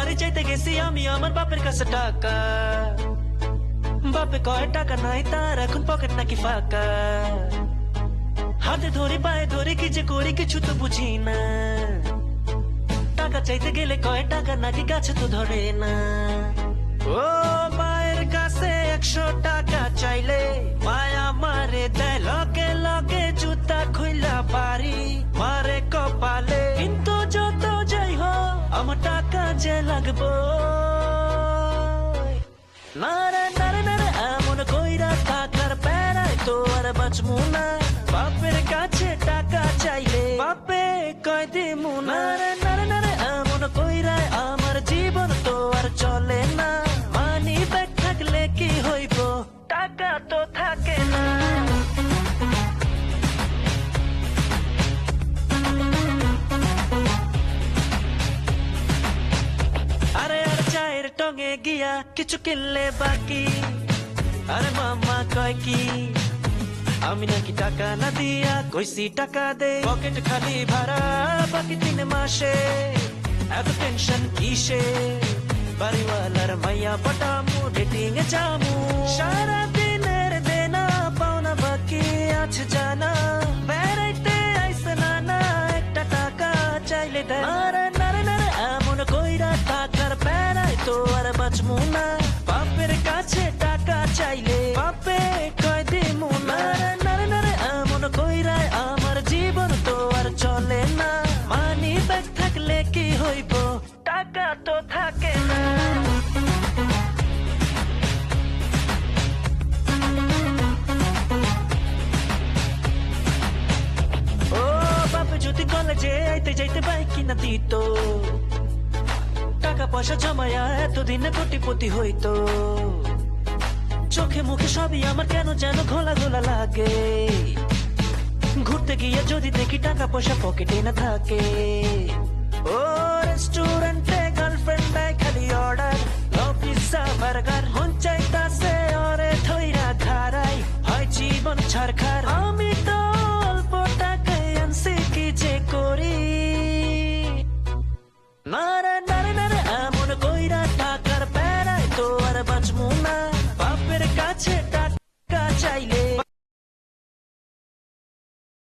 বাড়ি চাইতে গেছি আমি আমার বাপের কাছে টাকা, বাপে কয় টাকা নাই তার এখন পকেট নাকি ফাঁকা। হাতে ধরে পায়ে ধরে কি যে করি কিছু তো বুঝি না, টাকা চাইতে গেলে কয় টাকা নাকি গাছে তো ধরে না। ও মায়ের কাছে 100 টাকা চাইলে মায়া মারে দেয় লগে লগে জুতা খুইলা বাড়ি মারে কপালে। কিন্তু যত যাই হোক আমার টাকা যে লাগবো, নারে নারে নারে এমন কইরা টাকার প্যারায় তো আর বাঁচমু না। বাপের কাছে টাকা চাইলে বাপে কয় দিমু না। নারে নারে নারে এমন কইরায় আমার জীবন তো আর চলে না। মানি ব্যাগ থাকলে কি হইব, টাকা তো থাকে না। আরে আর চায়ের টঙে গিয়া কিছু কিনলে বাকি, আরে মামা কয় কি আমি নাকি টাকা না দিয়া কইছি টাকা দে। পকেট খালি ভাড়া বাকি 3 মাসে, এত টেনশন কিসে? বাড়িওয়ালার মাইয়া পটামু ডেটিং এ যামু, সারা দিনের দেনা পাওনা বাকি আছে জানা। বেড়াইতে আইসে না একটা টাকা চাইলে দেয়। নারে নারে নারে এমন কইরা টাকার প্যারায় তো আর বাঁচমু না। বাপের কাছে টাকা চাইলে বাপে কয় দিমু না। নারে নারে এমন কইরায় আমার জীবন তো আর চলে না। মানি ব্যাগ থাকলে কি হইব, টাকা তো থাকে না। ও বাপে যদি কলেজে আইতে যাইতে বাইক কিনা দিত, টাকা পয়সা জমায়া এতদিনে কোটিপতি হইতো। চোখে মুখে সবই আমার কেন যেন ঘোলা ঘোলা লাগে, ঘুরতে গিয়ে যদি দেখি টাকা পয়সা পকেটে না থাকে। ও রেস্টুরেন্টে গার্লফ্রেন্ড দেয় খালি অর্ডার, পিজ্জা বার্গার হন চাইতাছে ওরে থইরা খারাই হয় জীবন ছাড়খার। আমি